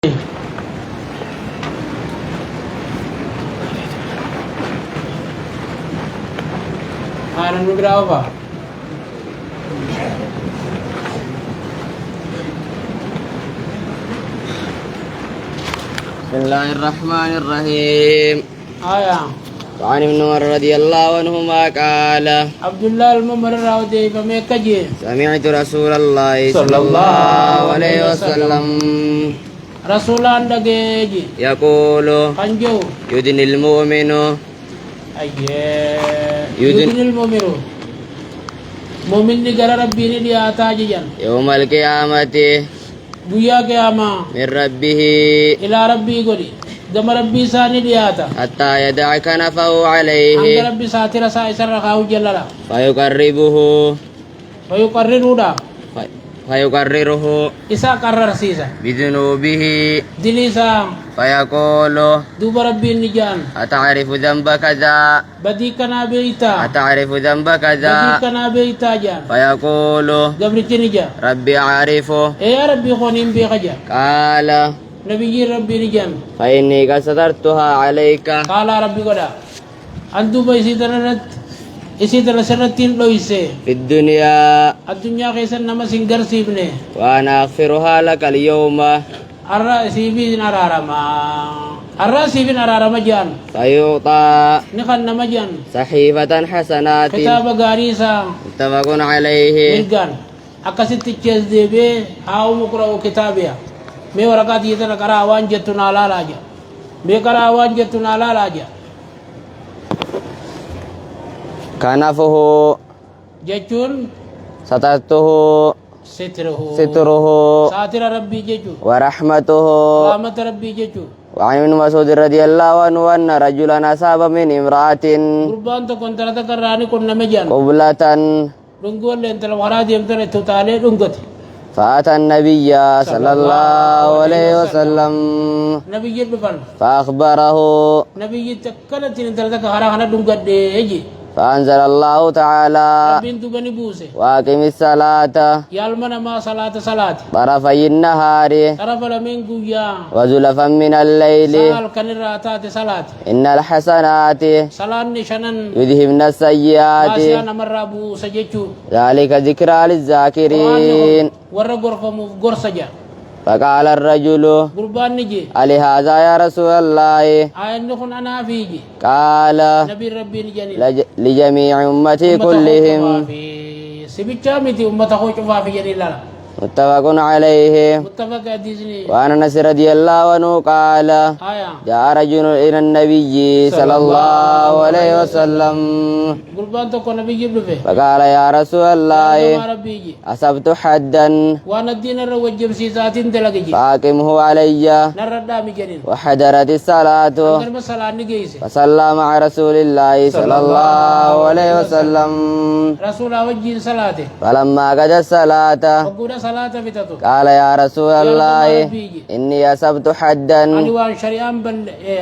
Ano berapa Pak? Bismillahirrahmanirrahim. Ayah. وعن ابن عمر رضي الله عنهما قال عبد الله الممر دي بمكجي سمعت رسول الله صلى الله عليه وسلم رسول عندك يقول kanjo يدني المؤمن يدن المؤمن مؤمن ni gara rabbi ni dia tajijan يوم القيامة buya qiyama من ربه ila rabbi godi gama rabbi sani diata حتى يدع كنفه عليه anga rabbi satira sa isra khaw jallala فيقربه فيقرره isa qarrar sisa بذنوبه dilisa فيقول duba rabbi ni jan أتعرف ذنب كذا badi kana beita أتعرف ذنب badi كذا kana beita jan فيقول gabri tinija ربي أعرفه ya rabbi khonim bi khaja قال nabiyyi rabbi ni jan فإني قد سترتها عليك qala rabbi goda antu ba isi tanat sanatin lo ise في الدنيا adunya kaysan nama singgar sibne وأنا أغفرها لك اليوم arra sibin ararama jan فيعطى ni kan nama jan صحيفة حسنات kitaba garisa متفق عليه mirgan akasit ches debe haw mukra kitabia me warakat yita karawan jetuna lalaja me karawan jetuna lalaja كنفه jechun سترته sitruhu ستره satira rabbi jechu ورحمته rahmat rabbi jechu وعن ابن مسعود رضي الله عنه أن رجلا أصاب من امرأة kurban to kontrata karani kon namejan قبلة dungol lentel waradi emtere totale dungoti فأتى النبي صلى الله عليه وسلم nabi yebbe fan فأخبره nabi yitakala tin entel ka hara dungade eji فأنزل الله تعالى bintu bani buse وأقم الصلاة yalmana ma salata salati طرفي النهار tarafala mengu ya وزلفا من الليل sal kanira tati salati إن الحسنات salan ni shanan يذهبن السيئات asiana marabu sajechu ذلك ذكرى للذاكرين warra gorfamu gorsaja فقال الرجل kurban niji ألهذا يا رسول الله ayan ni kun ana fiji قال nabi rabbi ni jani لجميع أمتي كلهم sibicha miti ummata ko chufa fi jani lala متفق عليه muttafaq hadisni وعن أنس رضي الله عنه قال aya جاء رجل إلى النبي صلى الله عليه وسلم kurban to ko nabi jiblu fe فقال يا رسول الله ma rabbi ji أصبت حدا wana dinara wajib si zatin dalagi ji فأقمه علي narada mi janin وحضرت الصلاة agar masalah ni geise فصلى مع رسول الله صلى الله عليه وسلم rasul wajin salate فلما قضى الصلاة waguda salata bitatu قال يا رسول الله إني أصبت ani حدا wan syari'an bal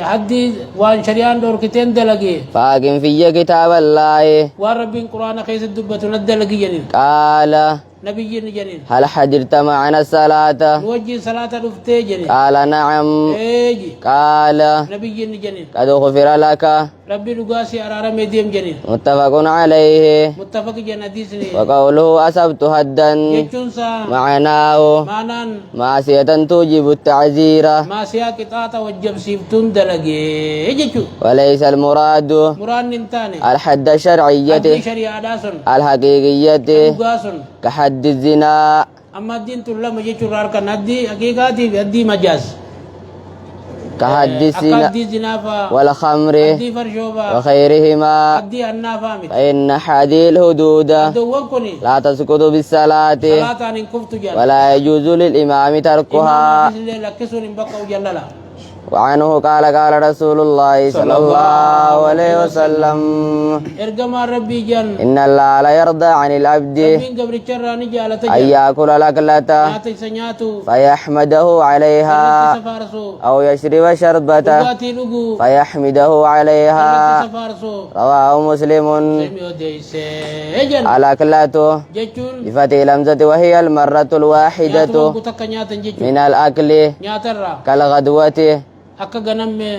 haddi wan syari'an dor kiten dalagi فأقم في كتاب الله wa rabbin qur'ana kaysa dubbatu nadalagi janin قال nabi jin janin هل حضرت معنا الصلاة wajin salata dufte janin قال نعم eji قال nabi jin janin قد غفر لك rabbi lugasi arara mediem janin متفق عليه muttafaq jan hadisni وقوله أصبت حدا yechun sa معناه manan معصية توجب التعزير masya kita wajib siftun dalagi ejechu وليس المراد muran nintane الحد addi الشرعية syari'a dasun الحقيقية lugasun كحد الزنا amma din tulla majechu rarkan addi hakikati addi majaz كحد الزنا akaddi zinafa والخمر addi farshoba وخيرهما addi annafa mit فإن هذه الحدود dawwan kuni لا تسقط بالصلاة salatan in kuftu jan ولا يجوز للإمام تركها imam lakkisun in baqaw jallala وعنه قال قال رسول الله صلى الله عليه وسلم إرجما ربي جن إن الله لا يرضى عن العبد ربين قبر الشراني جالة أن يأكل الأكلة ناتي سنياتو فيحمده عليها سفارسو أو يشرب شربته باتي لغو فيحمده عليها سفارسو رواه مسلم سميو ديسي إجن الأكلة جيشون بفتح الهمزة وهي المرة الواحدة نياتو مانكو نياتا جيشون من الأكل نياترا كالغدوة أكا غنمي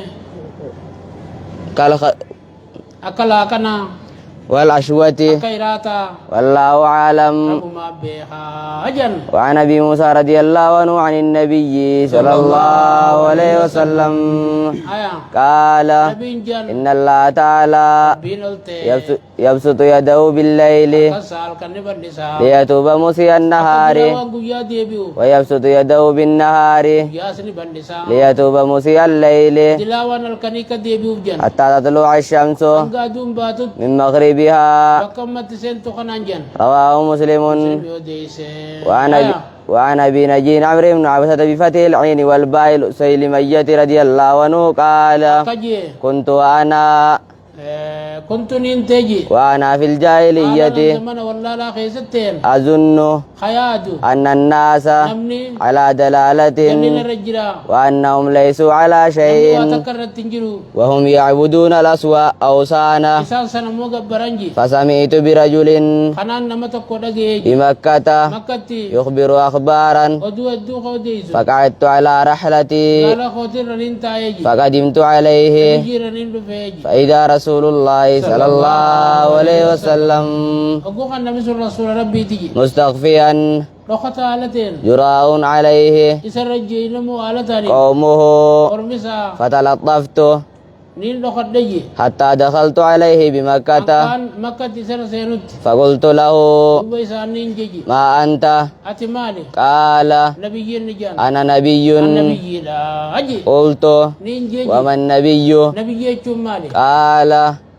كالخ... أكلا أكنا والعشوة كيراتا والله أعلم. رب ما بها أجن وعن أبي موسى رضي الله عنه عن النبي صلى الله عليه وسلم آية قال نبين جن إن الله تعالى بينولتي يبسط يده بالليل كسال كنبر نساء ليتوب مسيء النهار وقويا ديبيو ويبسط يده بالنهار ياسني بندساء ليتوب مسيء الليل دلاوان الكنيكة ديبيو جن حتى تطلع الشمس أنقا دوم باتت من مغربها. بكمت سنتو خنان جن رواه مسلم. سميو ديسي وعن ابي نجين عمرو بن عبسة بفتح العين والباء السيلمية رضي الله عنه قال كجي كنت انا كنت ننتجي وانا في الجاهلية زمان والله لا خيستين اظن خيادو ان الناس نمني على دلالة جنين الرجرا وانهم ليسوا على شيء واتكرت تنجرو وهم يعبدون الاسواء اوثانا. إسان سنمو برنجي فسمعت برجل خنان نمتك ودقيج بمكة مكتي يخبر اخبارا ودو الدو خوديزو فقعدت على رحلتي قال خوتر رنين تايجي فقدمت عليه يجي رنين رفيجي فإذا رسول الله صلى الله عليه وسلم أقول أن نبي رسول ربي تيجي مستخفيا لخطا آلتين جراء عليه إسر رجي نمو آلتاني قومه ورمسا فتلطفت نين لخط دجي حتى دخلت عليه بمكة كان مكة إسر سينوت فقلت له وبيس نين جيجي ما أنت أتي مالي قال نبي نجان أنا نبي النبي لا أجي قلت نين جيجي وما النبي نبي جيجي مالي قال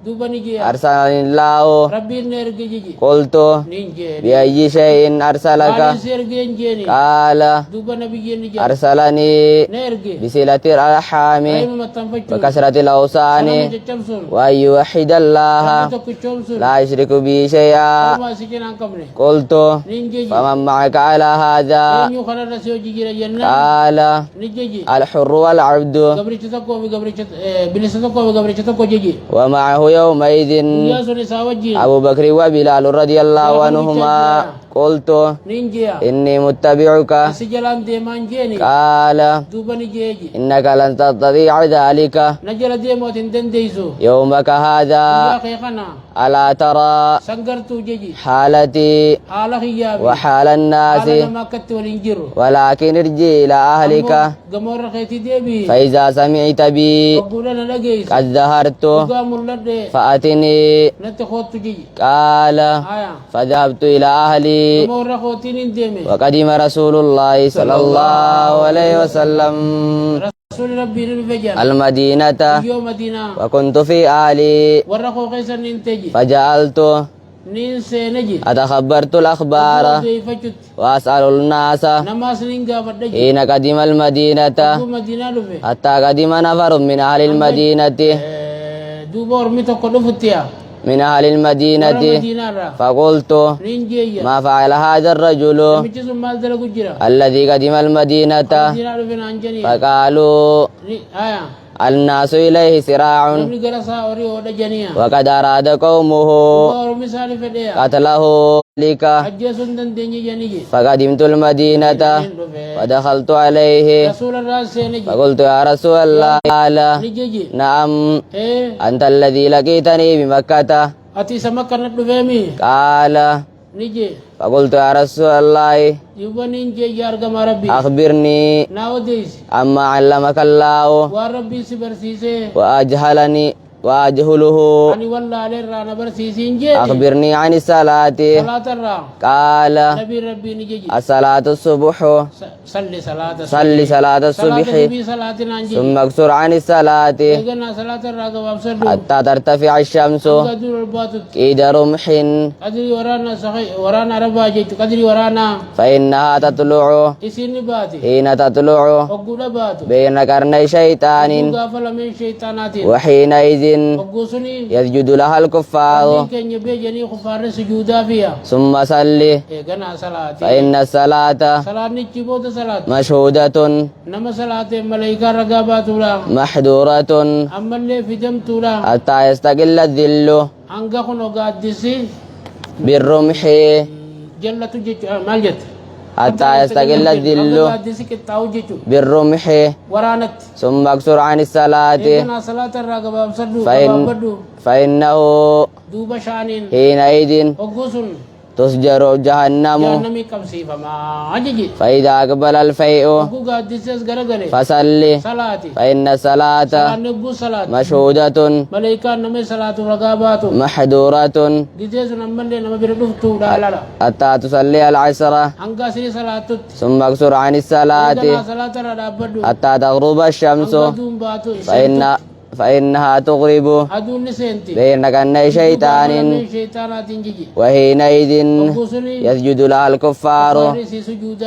دوبا نجي أرسلني الله ربي نرجي جيجي قلت نين جيجي بأي شيء أرسلك قال سيرجي جيني قال دوبا نبي نجان أرسلني نرجي بصلة الأرحام أي متنفجو وكسرة الأوثان جتشمسون وأن يوحد الله ربي تكشمسون لا يشرك به شيئا. ما سكن عن قبله قلت نين جيجي فمن معك على هذا نين يخرج رسيو جيجي رجنا قال نجيجي الحر والعبد قبري تتكو بقبري تت بلستكو بقبري تتكو جيجي ومعه يومئذ يا سوني ساوجي أبو بكر وبلال رضي الله عنهما. قلت نينجيا إني متبعك سجلان ديمان جيني قال دوبا نجيجي إنك لن تستطيع ذلك نجل ديمو تندن ديسو يومك هذا يا خيخنا ألا ترى سنقرتو جيجي حالتي حالا خيابي وحال الناس حالا ما كتو لنجرو ولكن ارجع إلى أهلك قمور خيتي ديبي فإذا سمعت بي وقولنا لقيس قد ظهرت قام اللدي فأتني نتخوت جيجي قال آية فذهبت إلى أهلي قمور خوتين ديمي وقدم رسول الله صلى الله عليه وسلم رسول ربي نلفجر المدينة يوم مدينة وكنت في أهلي ورقو قيسا ننتجي فجعلت نين سينجي أتخبرت الأخبار فجت وأسأل الناس نماس نينغا فدجي حين قدم المدينة مدينة لفه حتى قدم نفر من أهل المدينة دوبور ميتو كدفتيا من أهل المدينة مدينة را فقلت نينجي ما فعل هذا الرجل ميتو مال دلغو جرا الذي قدم المدينة مدينة لفه نانجني فقالوا آية الناس إليه سراع نمني غرسا أوري ودا جنيا وقد أراد قومه اور مثال فديا قتله لك أجسون دنجي جنيجي فقدمت المدينة ودخلت عليه رسول الله سينجي فقلت يا رسول الله قال نيجي نعم إيه أنت الذي لقيتني بمكة أتي سمك كنت فهمي قال نيجي فقلت يا رسول الله يبقى نينجي يارغم ربي أخبرني ناو ديس أما علمك الله وربي سبرسيسي وأجهلني وأجهله أني والله للرانا برسيسين جيدي أخبرني عن الصلاة صلاة الرا قال نبي ربي نجي الصلاة الصبح صلي صلاة صلي صلاة الصبح صلاة نانجي ثم اكثر عن الصلاة يقولنا صلاة الرا قباب سدو حتى ترتفع الشمس قدر الباطل كيد رمح قدري ورانا صحيح ورانا ربا جيت قدري ورانا فإنها تطلع إسيني باتي حين تطلع وقود باتو بين قرني شيطان غافل من شيطانات وحينئذ وقوسني يسجد لها الكفار كن يبيجني خفار سجودا فيها ثم صلي إيقنا صلاة فإن الصلاة صلاة نجيبوت صلاة مشهودة نما صلاة ملايكا رقابات لا محذورة أما اللي في دمت لا حتى يستقل الذل أنقا خنو قادسي بالرمح جلة جيت مال جت حتى يستقل الذل قادسي كتاو جيتو بالرمح ورانت ثم اكثر عن الصلاة إيقنا صلاة الرقابة بسدو فإنه دوب شانين حينئذ وقوسن تسجر جهنم جهنمي كمسي فما عججي فإذا أقبل الفيء وقو قادسي غرغري فصلي صلاتي فإن الصلاة صلاة نبو صلاة مشهودة ملايكا نمي صلاة رقابات محذورة ديتيس نمالي نما بردفتو لا لا لا حتى تصلي العصر أنقا سري صلاة ثم اكثر عن الصلاة أنقا صلاة رقابدو حتى تغرب الشمس أنقا دوم باتو فإنها تغرب أدون نسنتي بين قرني شيطان شيطانات جيجي وحينئذ وقوسني يسجد لها الكفار سجودا